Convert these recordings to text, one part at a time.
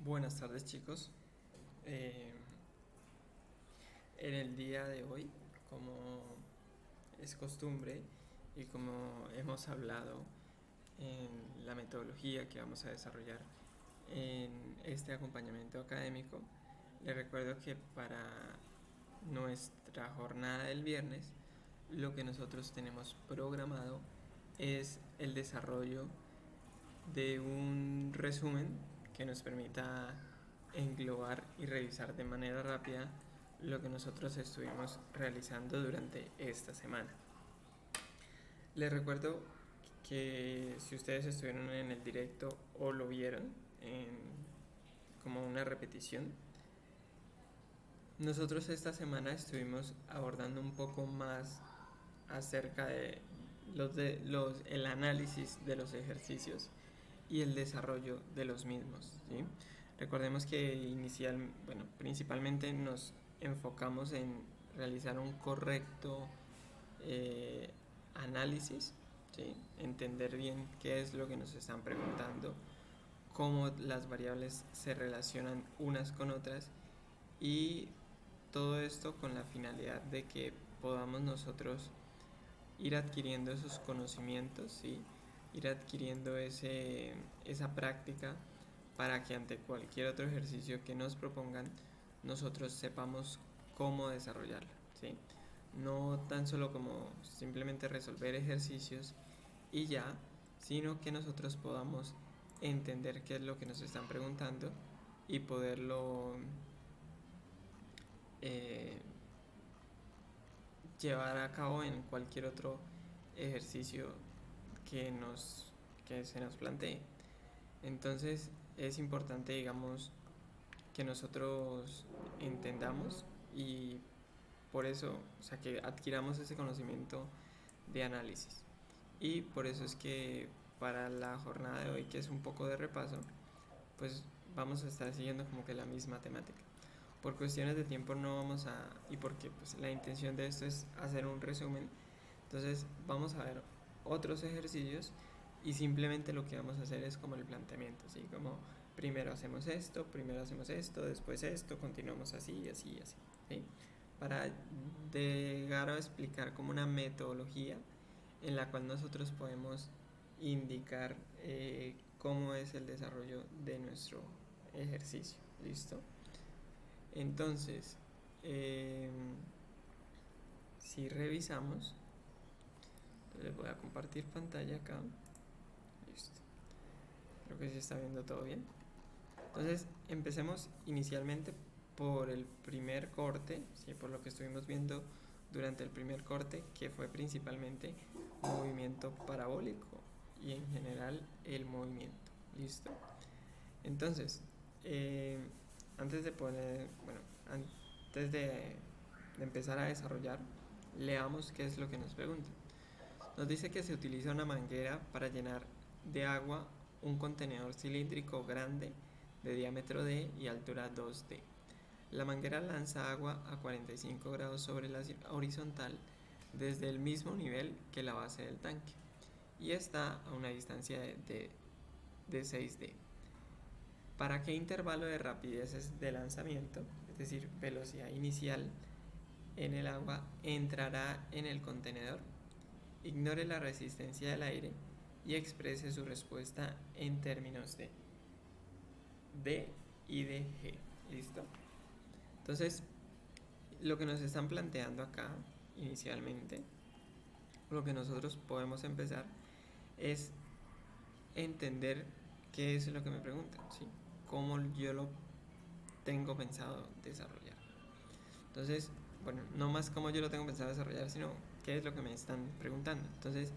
Buenas tardes, chicos. Eh, en el día de hoy, como es costumbre y como hemos hablado en la metodología que vamos a desarrollar en este acompañamiento académico, les recuerdo que para nuestra jornada del viernes, lo que nosotros tenemos programado es el desarrollo de un resumen que nos permita englobar y revisar de manera rápida lo que nosotros estuvimos realizando durante esta semana. Les recuerdo que si ustedes estuvieron en el directo o lo vieron como una repetición, nosotros esta semana estuvimos abordando un poco más acerca de el análisis de los ejercicios y el desarrollo de los mismos, ¿sí? Recordemos que principalmente nos enfocamos en realizar un correcto eh, análisis, ¿sí? Entender bien qué es lo que nos están preguntando, cómo las variables se relacionan unas con otras y todo esto con la finalidad de que podamos nosotros ir adquiriendo esos conocimientos, ¿sí? Ir adquiriendo esa práctica para que ante cualquier otro ejercicio que nos propongan nosotros sepamos cómo desarrollarlo, ¿sí? No tan solo como simplemente resolver ejercicios y ya, sino que nosotros podamos entender qué es lo que nos están preguntando y poderlo eh, llevar a cabo en cualquier otro ejercicio que, que se nos plantee. Entonces es importante, digamos, que nosotros entendamos y por eso, o sea, que adquiramos ese conocimiento de análisis. Y por eso es que para la jornada de hoy, que es un poco de repaso, pues vamos a estar siguiendo como que la misma temática. Por cuestiones de tiempo no vamos a, y porque pues la intención de esto es hacer un resumen, entonces vamos a ver otros ejercicios y simplemente lo que vamos a hacer es como el planteamiento, así como primero hacemos esto, después esto, continuamos así, así, así, ¿sí? Para llegar a explicar como una metodología en la cual nosotros podemos indicar cómo es el desarrollo de nuestro ejercicio. ¿Listo? Entonces, eh, si revisamos, les voy a compartir pantalla acá. Listo. Creo que se está viendo todo bien. Entonces, empecemos inicialmente por el primer corte, ¿sí? Por lo que estuvimos viendo durante el primer corte, que fue principalmente movimiento parabólico y en general el movimiento. ¿Listo? Entonces, eh, antes de poner, bueno, antes de empezar a desarrollar, leamos qué es lo que nos pregunta. Nos dice que se utiliza una manguera para llenar de agua un contenedor cilíndrico grande de diámetro D y altura 2D. La manguera lanza agua a 45 grados sobre la horizontal desde el mismo nivel que la base del tanque y está a una distancia de 6D. ¿Para qué intervalo de rapidez de lanzamiento, es decir, velocidad inicial en el agua, entrará en el contenedor? Ignore la resistencia del aire y exprese su respuesta en términos de D y de G. ¿Listo? Entonces, lo que nos están planteando acá inicialmente, lo que nosotros podemos empezar es entender qué es lo que me preguntan, ¿sí? Cómo yo lo tengo pensado desarrollar. Entonces, bueno, no más cómo yo lo tengo pensado desarrollar, sino qué es lo que me están preguntando. Entonces,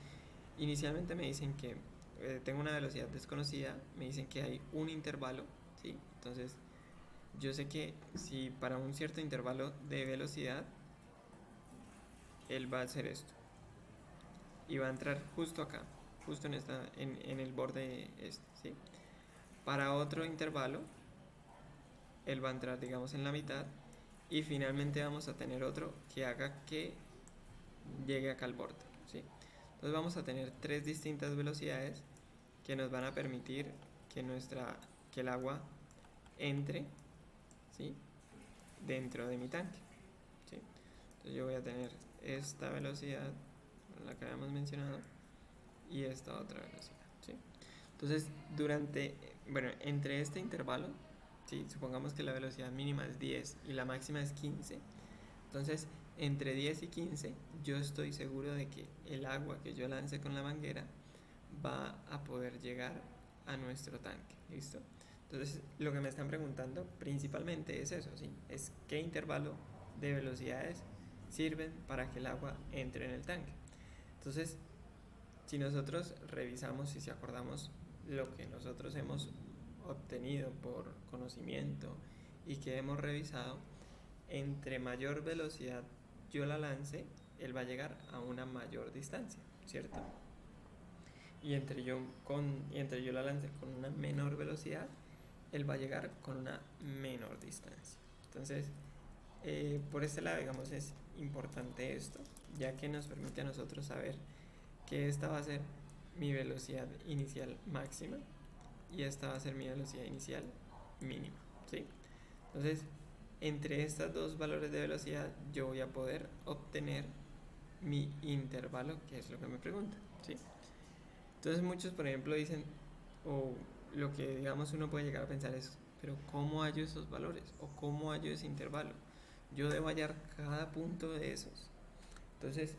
inicialmente me dicen que tengo una velocidad desconocida, me dicen que hay un intervalo, ¿sí? Entonces, yo sé que si para un cierto intervalo de velocidad, él va a hacer esto. Y va a entrar justo acá, justo en el borde este, ¿sí? Para otro intervalo, él va a entrar, digamos, en la mitad. Y finalmente vamos a tener otro que haga que llegue acá al borde, ¿sí? Entonces vamos a tener tres distintas velocidades que nos van a permitir que el agua entre, ¿sí?, dentro de mi tanque, ¿sí? Entonces yo voy a tener esta velocidad, la que habíamos mencionado, y esta otra velocidad, ¿sí? Entonces, entre este intervalo, ¿sí?, supongamos que la velocidad mínima es 10 y la máxima es 15, entonces entre 10 y 15 yo estoy seguro de que el agua que yo lance con la manguera va a poder llegar a nuestro tanque, ¿listo? Entonces, lo que me están preguntando principalmente es eso, ¿sí? Es qué intervalo de velocidades sirven para que el agua entre en el tanque. Entonces, si nosotros revisamos y si acordamos lo que nosotros hemos obtenido por conocimiento y que hemos revisado, entre mayor velocidad yo la lance, él va a llegar a una mayor distancia, ¿cierto? Y entre yo la lance con una menor velocidad, él va a llegar con una menor distancia. Entonces, por este lado, digamos, es importante esto, ya que nos permite a nosotros saber que esta va a ser mi velocidad inicial máxima y esta va a ser mi velocidad inicial mínima, ¿sí? Entonces, entre estos dos valores de velocidad yo voy a poder obtener mi intervalo, que es lo que me pregunta, ¿sí? Entonces muchos, por ejemplo, dicen, o lo que digamos uno puede llegar a pensar es, pero ¿cómo hallo esos valores? ¿O cómo hallo ese intervalo? ¿Yo debo hallar cada punto de esos? Entonces,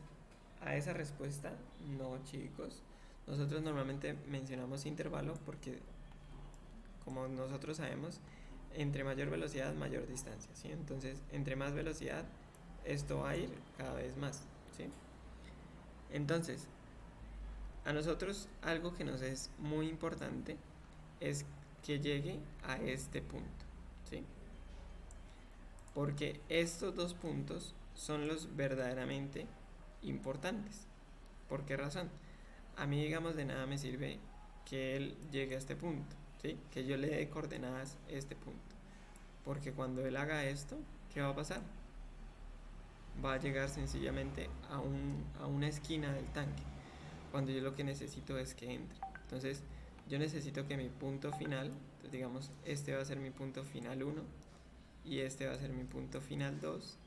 a esa respuesta, no, chicos. Nosotros normalmente mencionamos intervalo porque, como nosotros sabemos, entre mayor velocidad, mayor distancia, ¿sí? Entonces, entre más velocidad, esto va a ir cada vez más, ¿sí? Entonces, a nosotros algo que nos es muy importante es que llegue a este punto, ¿sí? Porque estos dos puntos son los verdaderamente importantes. ¿Por qué razón? A mí, digamos, de nada me sirve que él llegue a este punto, ¿sí? Que yo le dé coordenadas a este punto. Porque cuando él haga esto, ¿qué va a pasar? Va a llegar sencillamente a una esquina del tanque, cuando yo lo que necesito es que entre. Entonces, yo necesito que mi punto final, entonces digamos, este va a ser mi punto final 1 y este va a ser mi punto final 2,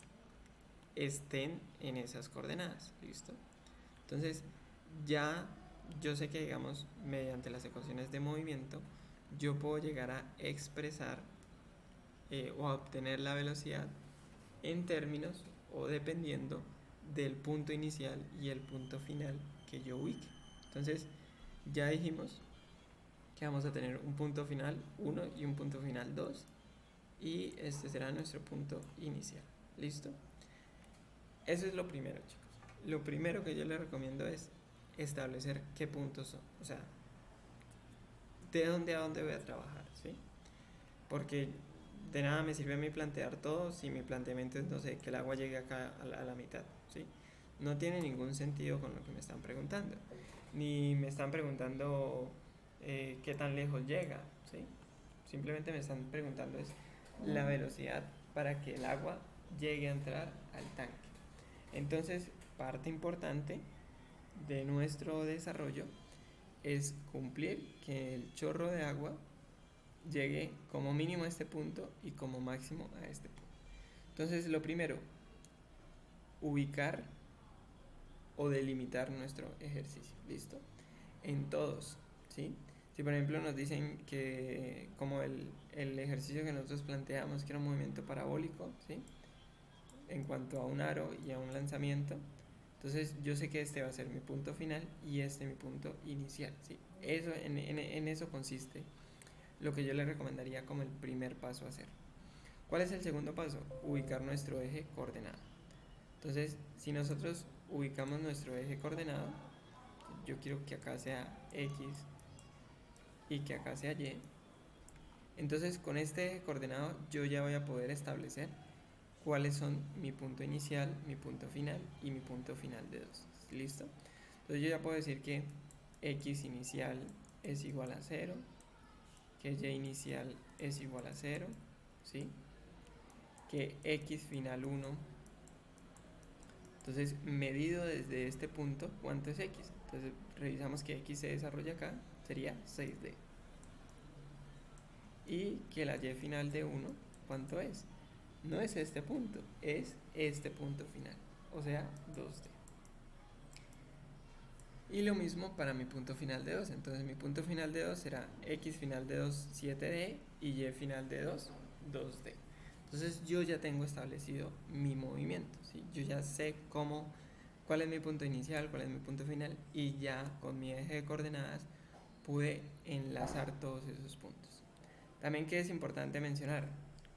estén en esas coordenadas, ¿listo? Entonces, ya yo sé que, digamos, mediante las ecuaciones de movimiento, yo puedo llegar a expresar o a obtener la velocidad en términos o dependiendo del punto inicial y el punto final que yo ubique. Entonces, ya dijimos que vamos a tener un punto final 1 y un punto final 2 y este será nuestro punto inicial. ¿Listo? Eso es lo primero, chicos. Lo primero que yo les recomiendo es establecer qué puntos son, o sea, de dónde a dónde voy a trabajar, ¿sí? Porque de nada me sirve a mí plantear todo si mi planteamiento es, no sé, que el agua llegue acá a la mitad, ¿sí? No tiene ningún sentido con lo que me están preguntando. Ni me están preguntando qué tan lejos llega, ¿sí? Simplemente me están preguntando es la velocidad para que el agua llegue a entrar al tanque. Entonces, parte importante de nuestro desarrollo es cumplir que el chorro de agua llegue como mínimo a este punto y como máximo a este punto. Entonces, lo primero, ubicar o delimitar nuestro ejercicio, ¿listo? En todos, ¿sí? Si por ejemplo nos dicen que como el ejercicio que nosotros planteamos, que era un movimiento parabólico, ¿sí?, en cuanto a un aro y a un lanzamiento, entonces yo sé que este va a ser mi punto final y este mi punto inicial, ¿sí? Eso, en eso consiste lo que yo le recomendaría como el primer paso a hacer. ¿Cuál es el segundo paso? Ubicar nuestro eje coordenado. Entonces, si nosotros ubicamos nuestro eje coordenado, yo quiero que acá sea X y que acá sea Y, entonces con este eje coordenado yo ya voy a poder establecer cuáles son mi punto inicial, mi punto final y mi punto final de 2. ¿Listo? Entonces yo ya puedo decir que X inicial es igual a 0, que Y inicial es igual a 0, ¿sí?, que X final 1. Entonces, medido desde este punto, ¿cuánto es X? Entonces, revisamos que X se desarrolla acá, sería 6D. y que la y final de 1, ¿cuánto es? No es este punto, es este punto final, o sea, 2D. Y lo mismo para mi punto final de 2. Entonces mi punto final de 2 será x final de 2, 7D y y final de 2, 2D. Entonces yo ya tengo establecido mi movimiento, ¿sí? Yo ya sé cuál es mi punto inicial, cuál es mi punto final, y ya con mi eje de coordenadas pude enlazar todos esos puntos. También que es importante mencionar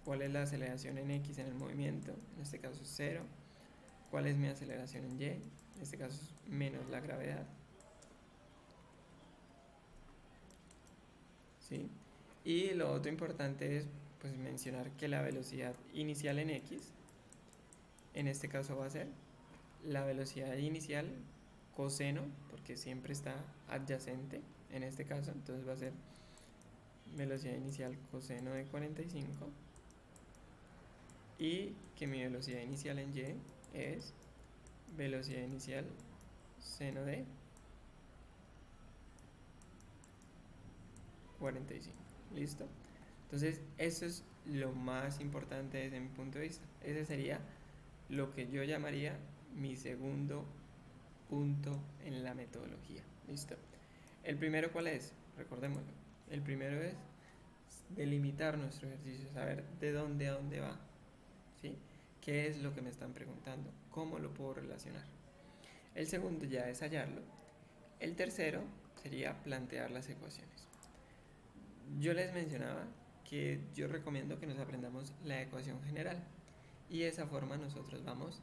cuál es la aceleración en x en el movimiento, en este caso es 0, cuál es mi aceleración en y, en este caso es menos la gravedad, ¿sí? Y lo otro importante es pues mencionar que la velocidad inicial en x, en este caso va a ser la velocidad inicial coseno, porque siempre está adyacente en este caso, entonces va a ser velocidad inicial coseno de 45, y que mi velocidad inicial en y es velocidad inicial seno de 45. ¿Listo? Entonces, eso es lo más importante desde mi punto de vista. Ese sería lo que yo llamaría mi segundo punto en la metodología. ¿Listo? El primero, ¿cuál es? Recordémoslo. El primero es delimitar nuestro ejercicio, saber de dónde a dónde va. ¿Sí? ¿Qué es lo que me están preguntando? ¿Cómo lo puedo relacionar? El segundo ya es hallarlo. El tercero sería plantear las ecuaciones. Yo les mencionaba que yo recomiendo que nos aprendamos la ecuación general y de esa forma nosotros vamos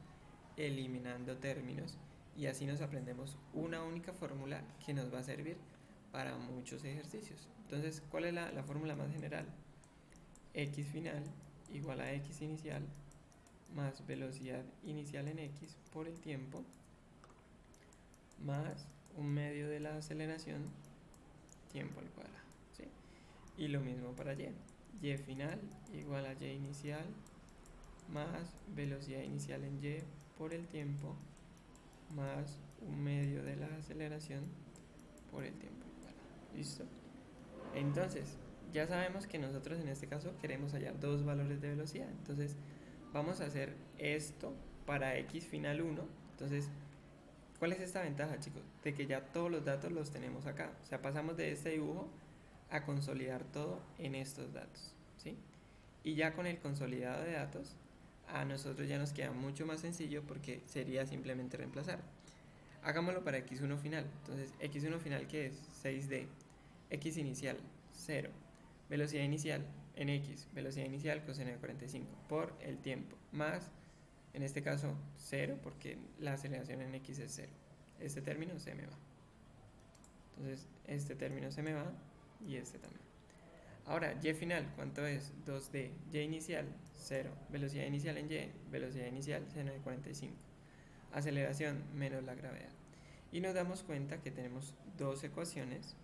eliminando términos y así nos aprendemos una única fórmula que nos va a servir para muchos ejercicios. Entonces, ¿cuál es la fórmula más general? X final igual a X inicial más velocidad inicial en X por el tiempo más un medio de la aceleración tiempo al cuadrado, ¿sí? Y lo mismo para y. Y final igual a y inicial más velocidad inicial en y por el tiempo más un medio de la aceleración por el tiempo al cuadrado. ¿Listo? Entonces, ya sabemos que nosotros en este caso queremos hallar dos valores de velocidad. Entonces, vamos a hacer esto para x final 1. Entonces, ¿cuál es esta ventaja, chicos? De que ya todos los datos los tenemos acá. O sea, pasamos de este dibujo a consolidar todo en estos datos, ¿sí? Y ya con el consolidado de datos, a nosotros ya nos queda mucho más sencillo porque sería simplemente reemplazar. Hagámoslo para x1 final. Entonces, x1 final, ¿qué es? 6D. X inicial, 0. Velocidad inicial en x, velocidad inicial coseno de 45 por el tiempo, más, en este caso, 0, porque la aceleración en x es 0. Este término se me va. Entonces, este término se me va y este también. Ahora, y final, ¿cuánto es? 2D. Y inicial, 0. Velocidad inicial en y, velocidad inicial, seno de 45. Aceleración menos la gravedad. Y nos damos cuenta que tenemos dos ecuaciones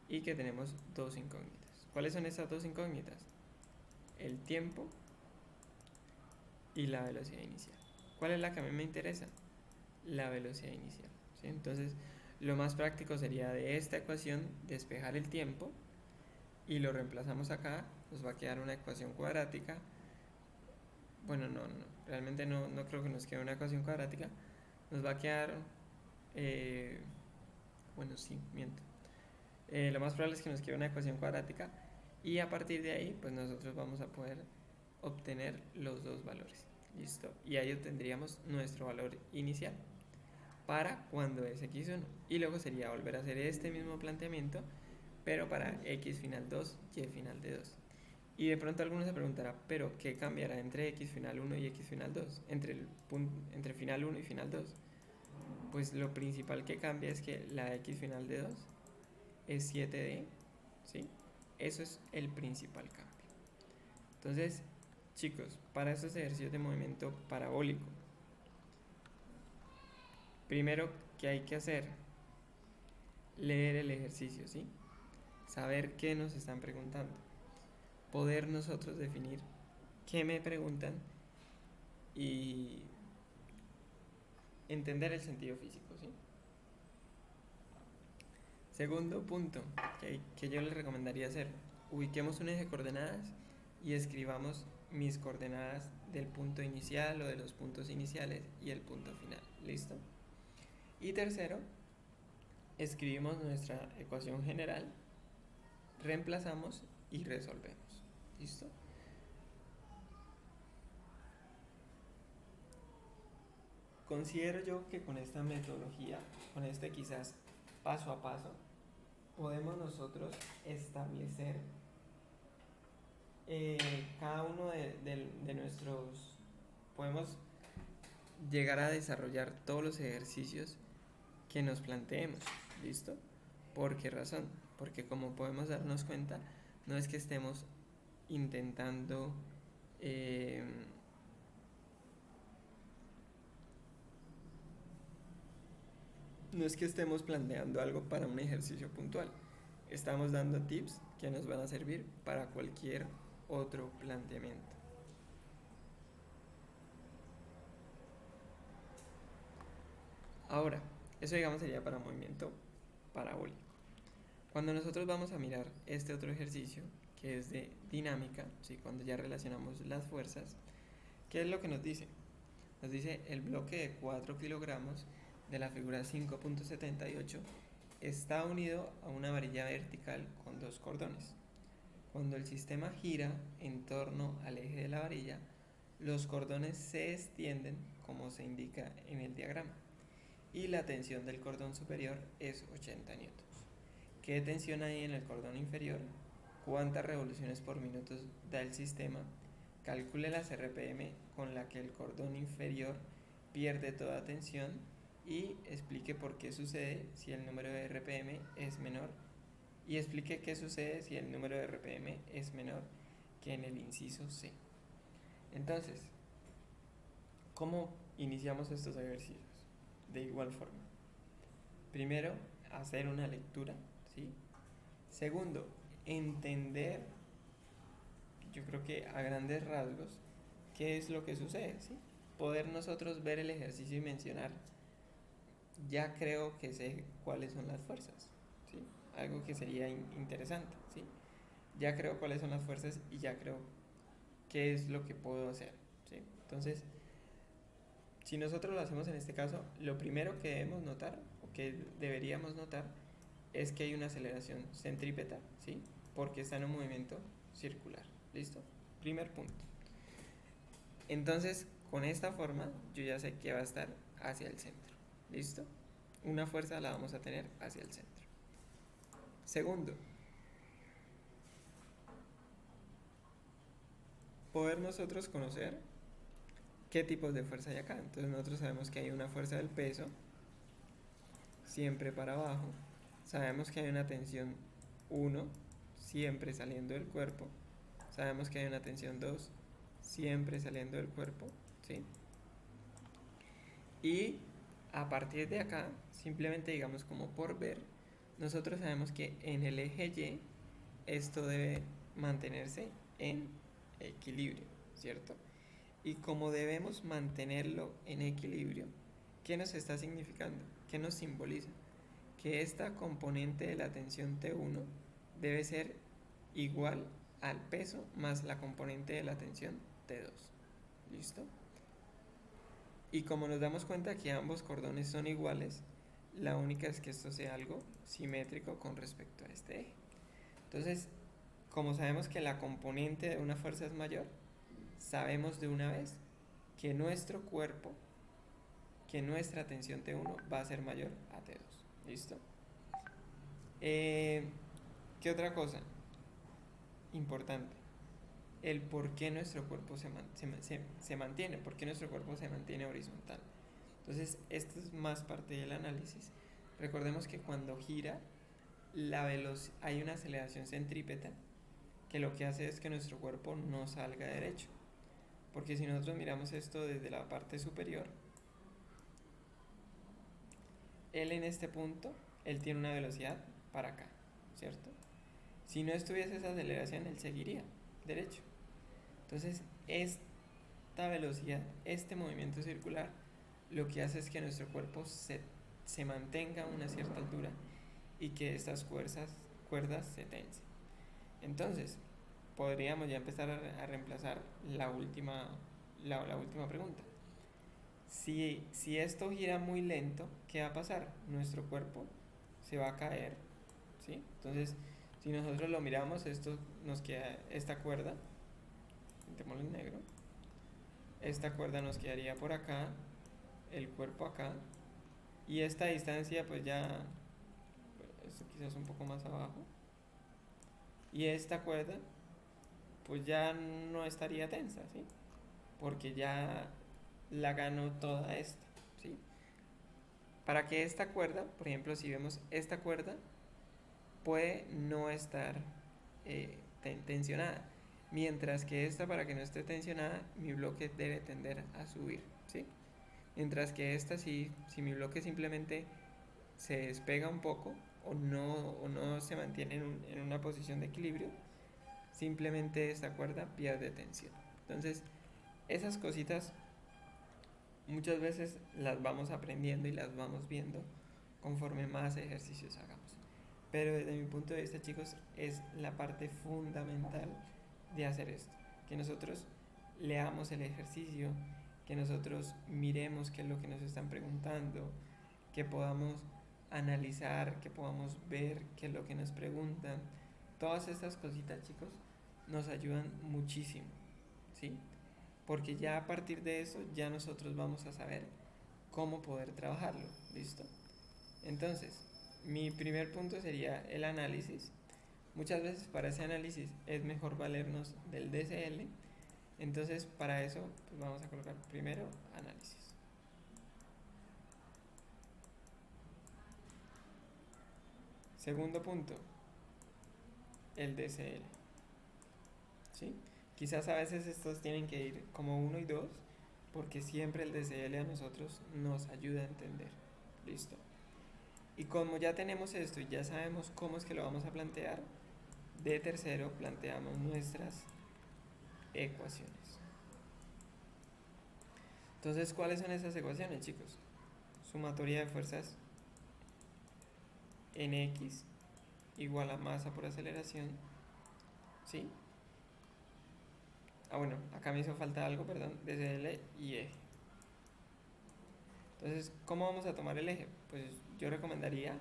y que tenemos dos incógnitas. ¿Cuáles son esas dos incógnitas? El tiempo y la velocidad inicial. ¿Cuál es la que a mí me interesa? La velocidad inicial, ¿sí? Entonces, lo más práctico sería de esta ecuación despejar el tiempo y lo reemplazamos acá, nos va a quedar una ecuación cuadrática. Bueno, realmente no creo que nos quede una ecuación cuadrática. Nos va a quedar, bueno, sí, miento. Lo más probable es que nos quede una ecuación cuadrática y a partir de ahí, pues nosotros vamos a poder obtener los dos valores. ¿Listo? Y ahí obtendríamos nuestro valor inicial para cuando es x1. Y luego sería volver a hacer este mismo planteamiento, pero para x final 2, y final de 2. Y de pronto alguno se preguntará, ¿pero qué cambiará entre x final 1 y x final 2? Entre final 1 y final 2. Pues lo principal que cambia es que la x final de 2 es 7D, ¿sí? Eso es el principal cambio. Entonces, chicos, para estos ejercicios de movimiento parabólico, primero que hay que hacer, leer el ejercicio, ¿sí? Saber qué nos están preguntando, poder nosotros definir qué me preguntan y entender el sentido físico, ¿sí? Segundo punto que yo les recomendaría hacer, ubiquemos un eje de coordenadas y escribamos mis coordenadas del punto inicial o de los puntos iniciales y el punto final. ¿Listo? Y tercero, escribimos nuestra ecuación general, reemplazamos y resolvemos. ¿Listo? Considero yo que con esta metodología, con este quizás paso a paso, podemos nosotros establecer cada uno de nuestros, podemos llegar a desarrollar todos los ejercicios que nos planteemos. ¿Listo? ¿Por qué razón? Porque como podemos darnos cuenta, no es que estemos intentando no es que estemos planteando algo para un ejercicio puntual. Estamos dando tips que nos van a servir para cualquier otro planteamiento. Ahora, eso digamos sería para movimiento parabólico. Cuando nosotros vamos a mirar este otro ejercicio, que es de dinámica, ¿sí? Cuando ya relacionamos las fuerzas, ¿qué es lo que nos dice? Nos dice el bloque de 4 kilogramos de la figura 5.78 está unido a una varilla vertical con 2 cordones. Cuando el sistema gira en torno al eje de la varilla, los cordones se extienden como se indica en el diagrama y la tensión del cordón superior es 80 newtons. ¿Qué tensión hay en el cordón inferior? ¿Cuántas revoluciones por minuto da el sistema? Calcule las RPM con la que el cordón inferior pierde toda tensión y explique por qué sucede si el número de RPM es menor y explique qué sucede si el número de RPM es menor que en el inciso C. Entonces, ¿cómo iniciamos estos ejercicios? De igual forma. Primero, hacer una lectura, ¿sí? Segundo, entender, yo creo que a grandes rasgos, qué es lo que sucede, ¿sí? Poder nosotros ver el ejercicio y mencionar, ya creo que sé cuáles son las fuerzas, ¿sí? Algo que sería interesante, ¿sí? Ya creo cuáles son las fuerzas y ya creo qué es lo que puedo hacer, ¿sí? Entonces, si nosotros lo hacemos en este caso, lo primero que debemos notar, o que deberíamos notar, es que hay una aceleración centrípeta, ¿sí? Porque está en un movimiento circular, ¿listo? Primer punto. Entonces, con esta forma, yo ya sé que va a estar hacia el centro, ¿listo? Una fuerza la vamos a tener hacia el centro. Segundo, poder nosotros conocer qué tipos de fuerza hay acá. Entonces nosotros sabemos que hay una fuerza del peso, siempre para abajo. Sabemos que hay una tensión 1, siempre saliendo del cuerpo. Sabemos que hay una tensión 2, siempre saliendo del cuerpo, ¿sí? Y a partir de acá, simplemente digamos como por ver, nosotros sabemos que en el eje Y esto debe mantenerse en equilibrio, ¿cierto? Y como debemos mantenerlo en equilibrio, ¿qué nos está significando? ¿Qué nos simboliza? Que esta componente de la tensión T1 debe ser igual al peso más la componente de la tensión T2. ¿Listo? Y como nos damos cuenta que ambos cordones son iguales, la única es que esto sea algo simétrico con respecto a este eje. Entonces, como sabemos que la componente de una fuerza es mayor, sabemos de una vez que nuestro cuerpo, que nuestra tensión T1 va a ser mayor a T2. ¿Listo? ¿Qué otra cosa importante? El por qué nuestro cuerpo se mantiene, por qué nuestro cuerpo se mantiene horizontal. Entonces, esto es más parte del análisis. Recordemos que cuando gira, hay una aceleración centrípeta que lo que hace es que nuestro cuerpo no salga derecho. Porque si nosotros miramos esto desde la parte superior, él en este punto, él tiene una velocidad para acá, ¿cierto? Si no estuviese esa aceleración, él seguiría derecho. Entonces, esta velocidad, este movimiento circular, lo que hace es que nuestro cuerpo se mantenga a una cierta altura y que estas cuerdas se tensen. Entonces, podríamos ya empezar a reemplazar la última pregunta. Si esto gira muy lento, ¿qué va a pasar? Nuestro cuerpo se va a caer, ¿sí? Entonces, si nosotros lo miramos, esto nos queda esta cuerda, pintémoslo en negro, esta cuerda nos quedaría por acá, el cuerpo acá, y esta distancia pues ya, esto quizás un poco más abajo, y esta cuerda pues ya no estaría tensa, ¿sí? Porque ya la ganó toda esta, ¿sí? Para que esta cuerda, por ejemplo, si vemos esta cuerda, puede no estar tensionada. Mientras que esta, para que no esté tensionada, mi bloque debe tender a subir, ¿sí? Mientras que esta, si mi bloque simplemente se despega un poco o no se mantiene en una posición de equilibrio, simplemente esta cuerda pierde tensión. Entonces, esas cositas muchas veces las vamos aprendiendo y las vamos viendo conforme más ejercicios hagamos. Pero desde mi punto de vista, chicos, es la parte fundamental de hacer esto. Que nosotros leamos el ejercicio, que nosotros miremos qué es lo que nos están preguntando, que podamos analizar, que podamos ver qué es lo que nos preguntan. Todas estas cositas, chicos, nos ayudan muchísimo, ¿sí? Porque ya a partir de eso ya nosotros vamos a saber cómo poder trabajarlo, ¿listo? Entonces, mi primer punto sería el análisis. Muchas veces para ese análisis es mejor valernos del DCL. Entonces, para eso pues vamos a colocar primero análisis. Segundo punto, el DCL, ¿sí? Quizás a veces estos tienen que ir como 1 y 2, porque siempre el DCL a nosotros nos ayuda a entender. ¿Listo? Y como ya tenemos esto y ya sabemos cómo es que lo vamos a plantear, de tercero planteamos nuestras ecuaciones. Entonces, ¿cuáles son esas ecuaciones, chicos? Sumatoria de fuerzas en X igual a masa por aceleración, ¿sí? Ah, bueno, acá me hizo falta algo, perdón, DCL y eje. Entonces, ¿cómo vamos a tomar el eje? Pues yo recomendaría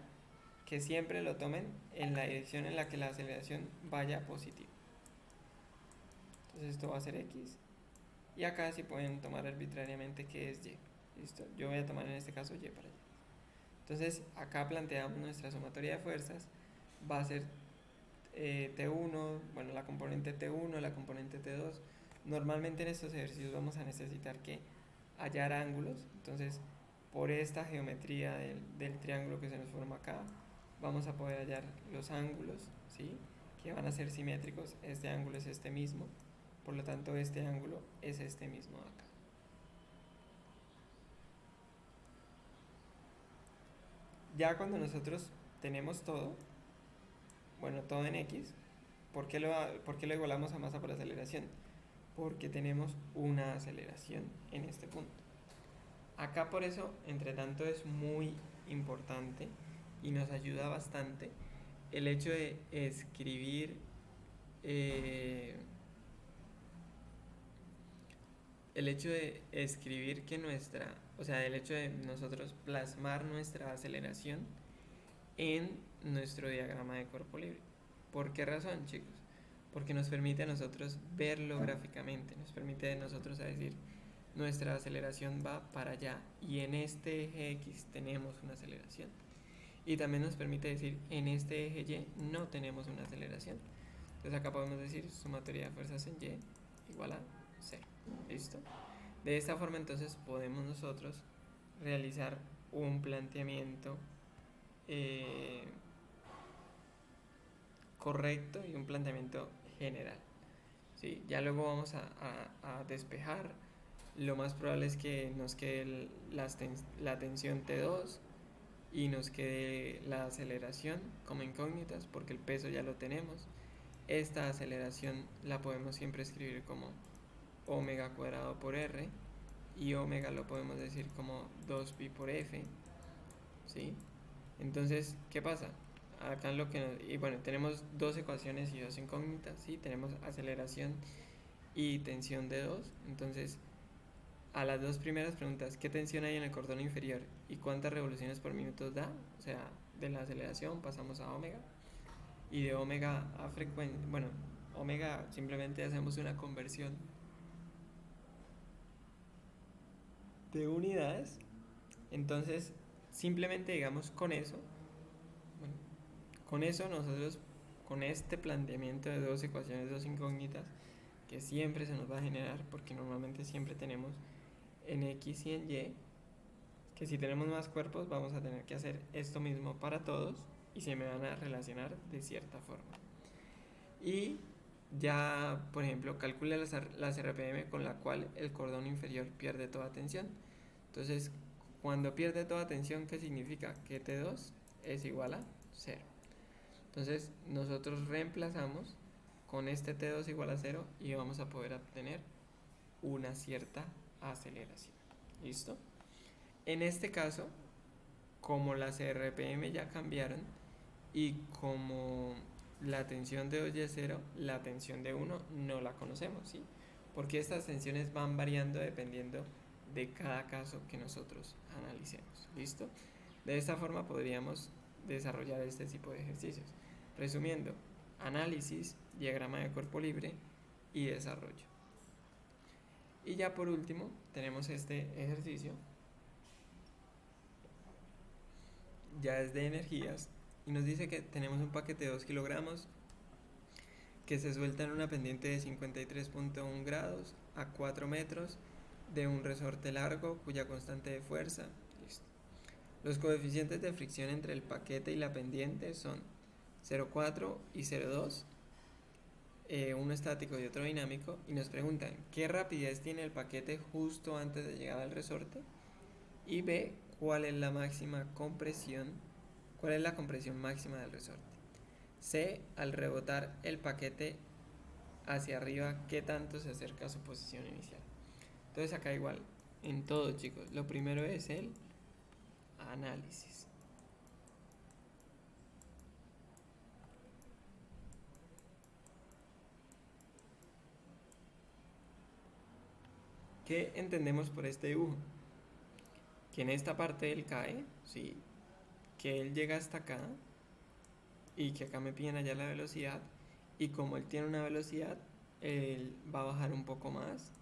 que siempre lo tomen en la dirección en la que la aceleración vaya positiva. Entonces esto va a ser X. Y acá sí pueden tomar arbitrariamente que es Y. ¿Listo? Yo voy a tomar en este caso Y para Y. Entonces acá planteamos nuestra sumatoria de fuerzas. Va a ser T1, bueno, la componente T1, la componente T2. Normalmente en estos ejercicios vamos a necesitar que hallar ángulos. Entonces, por esta geometría del triángulo que se nos forma acá, vamos a poder hallar los ángulos, ¿sí? Que van a ser simétricos. Este ángulo es este mismo, por lo tanto este ángulo es este mismo de acá. Ya cuando nosotros tenemos todo, bueno, todo en X, ¿por qué lo igualamos a masa por aceleración? Porque tenemos una aceleración en este punto. Acá por eso, entre tanto, es muy importante y nos ayuda bastante el hecho de escribir que el hecho de nosotros plasmar nuestra aceleración en nuestro diagrama de cuerpo libre. ¿Por qué razón, chicos? Porque nos permite a nosotros verlo gráficamente, nos permite a nosotros a decir, nuestra aceleración va para allá y en este eje X tenemos una aceleración. Y también nos permite decir, en este eje Y no tenemos una aceleración. Entonces acá podemos decir sumatoria de fuerzas en Y igual a 0. ¿Listo? De esta forma entonces podemos nosotros realizar un planteamiento correcto y un planteamiento general, ¿sí? Ya luego vamos a despejar. Lo más probable es que nos quede la tensión T2 y nos quede la aceleración como incógnitas porque el peso ya lo tenemos. Esta aceleración la podemos siempre escribir como omega cuadrado por R y omega lo podemos decir como 2pi por F, ¿sí? Entonces, ¿qué pasa? acá lo que y bueno, tenemos dos ecuaciones y dos incógnitas, ¿sí? Tenemos aceleración y tensión de 2. Entonces, a las dos primeras preguntas, ¿qué tensión hay en el cordón inferior y cuántas revoluciones por minuto da? O sea, de la aceleración pasamos a omega y de omega a frecuencia, bueno, omega simplemente hacemos una conversión de unidades. Entonces, simplemente digamos con eso, bueno, con eso nosotros, con este planteamiento de dos ecuaciones, dos incógnitas, que siempre se nos va a generar, porque normalmente siempre tenemos en X y en Y, que si tenemos más cuerpos vamos a tener que hacer esto mismo para todos y se me van a relacionar de cierta forma. Y ya, por ejemplo, calcula las RPM con la cual el cordón inferior pierde toda tensión. Entonces, cuando pierde toda tensión, ¿qué significa? Que T2 es igual a 0. Entonces, nosotros reemplazamos con este T2 igual a 0 y vamos a poder obtener una cierta aceleración. ¿Listo? En este caso, como las RPM ya cambiaron y como la tensión de 2 y es 0, la tensión de 1 no la conocemos, ¿sí? Porque estas tensiones van variando dependiendo de cada caso que nosotros analicemos. ¿Listo? De esta forma podríamos desarrollar este tipo de ejercicios. Resumiendo, análisis, diagrama de cuerpo libre y desarrollo. Y ya por último tenemos este ejercicio, ya es de energías, y nos dice que tenemos un paquete de 2 kilogramos que se suelta en una pendiente de 53.1 grados a 4 metros de un resorte largo cuya constante de fuerza. Listo. Los coeficientes de fricción entre el paquete y la pendiente son 0,4 y 0,2, uno estático y otro dinámico, y nos preguntan qué rapidez tiene el paquete justo antes de llegar al resorte y B, cuál es la máxima compresión, cuál es la compresión máxima del resorte. C, al rebotar el paquete hacia arriba, qué tanto se acerca a su posición inicial. Entonces acá igual, en todo, chicos, lo primero es el análisis. ¿Qué entendemos por este dibujo? Que en esta parte él cae, ¿sí? Que él llega hasta acá y que acá me piden allá la velocidad, y como él tiene una velocidad, él va a bajar un poco más,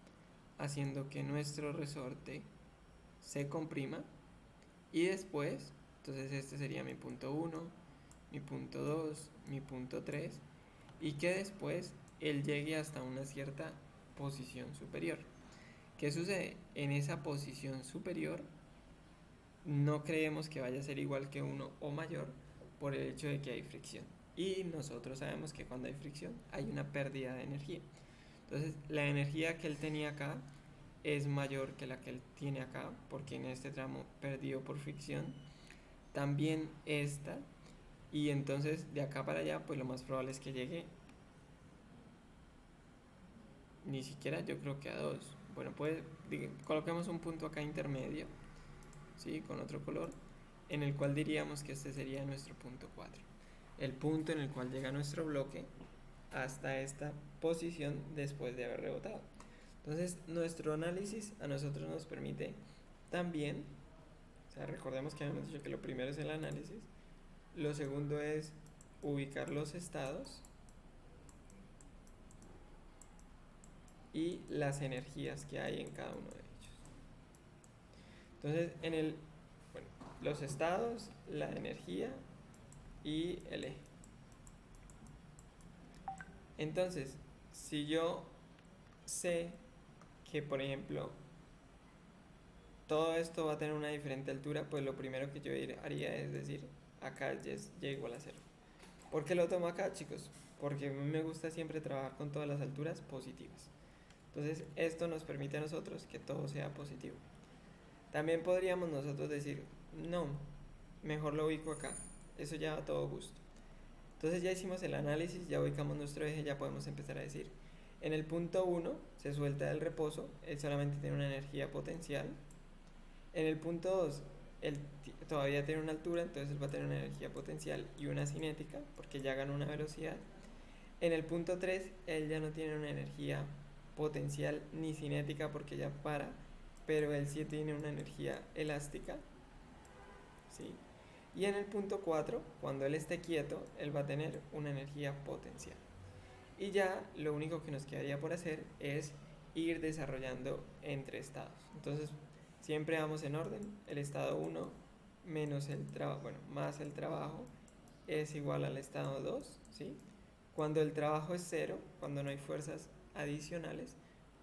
haciendo que nuestro resorte se comprima, y después, entonces este sería mi punto 1, mi punto 2, mi punto 3, y que después él llegue hasta una cierta posición superior. ¿Qué sucede? En esa posición superior no creemos que vaya a ser igual que 1 o mayor por el hecho de que hay fricción. Y nosotros sabemos que cuando hay fricción hay una pérdida de energía. Entonces la energía que él tenía acá es mayor que la que él tiene acá, porque en este tramo perdió por fricción. También esta, y entonces de acá para allá pues lo más probable es que llegue ni siquiera, yo creo que a 2. Bueno, pues coloquemos un punto acá intermedio, ¿sí? Con otro color, en el cual diríamos que este sería nuestro punto 4, el punto en el cual llega nuestro bloque hasta esta posición después de haber rebotado. Entonces nuestro análisis a nosotros nos permite también, o sea, recordemos que habíamos dicho que lo primero es el análisis, lo segundo es ubicar los estados y las energías que hay en cada uno de ellos. Entonces bueno, los estados, la energía y el eje. Entonces, si yo sé que, por ejemplo, todo esto va a tener una diferente altura, pues lo primero que yo haría es decir, acá es y igual a 0. ¿Por qué lo tomo acá, chicos? Porque a mí me gusta siempre trabajar con todas las alturas positivas. Entonces, esto nos permite a nosotros que todo sea positivo. También podríamos nosotros decir, no, mejor lo ubico acá. Eso ya a todo gusto. Entonces ya hicimos el análisis, ya ubicamos nuestro eje, ya podemos empezar a decir, en el punto 1 se suelta del reposo, él solamente tiene una energía potencial. En el punto 2 él todavía tiene una altura, entonces él va a tener una energía potencial y una cinética, porque ya ganó una velocidad. En el punto 3 él ya no tiene una energía potencial ni cinética porque ya para, pero él sí tiene una energía elástica, ¿sí? Y en el punto 4 cuando él esté quieto, él va a tener una energía potencial. Y ya lo único que nos quedaría por hacer es ir desarrollando entre estados. Entonces, siempre vamos en orden. El estado 1 menos el trabajo, bueno, más el trabajo es igual al estado 2, ¿sí? Cuando el trabajo es cero, cuando no hay fuerzas adicionales,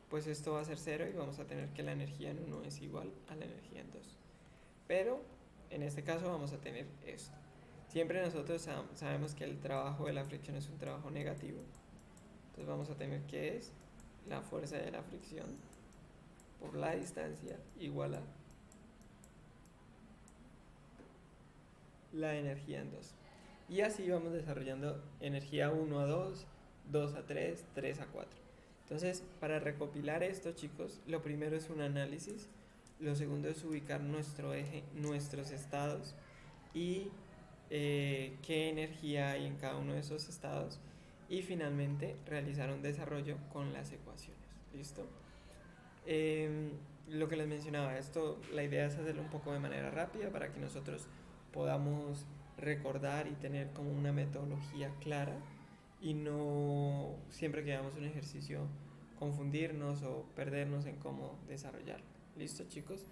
pues esto va a ser cero y vamos a tener que la energía en 1 es igual a la energía en 2. Pero en este caso vamos a tener esto. Siempre nosotros sabemos que el trabajo de la fricción es un trabajo negativo. Entonces vamos a tener que es la fuerza de la fricción por la distancia igual a la energía en 2. Y así vamos desarrollando energía 1 a 2, 2 a 3, 3 a 4. Entonces, para recopilar esto, chicos, lo primero es un análisis, lo segundo es ubicar nuestro eje, nuestros estados y qué energía hay en cada uno de esos estados y finalmente realizar un desarrollo con las ecuaciones. ¿Listo? Lo que les mencionaba, esto la idea es hacerlo un poco de manera rápida para que nosotros podamos recordar y tener como una metodología clara y no siempre que hagamos un ejercicio confundirnos o perdernos en cómo desarrollarlo. ¿Listo, chicos?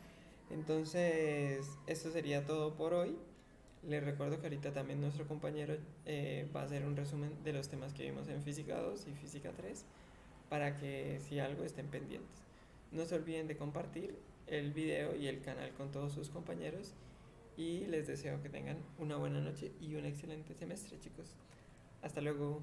Entonces, esto sería todo por hoy. Les recuerdo que ahorita también nuestro compañero va a hacer un resumen de los temas que vimos en Física 2 y Física 3 para que si algo estén pendientes. No se olviden de compartir el video y el canal con todos sus compañeros y les deseo que tengan una buena noche y un excelente semestre, chicos. Hasta luego.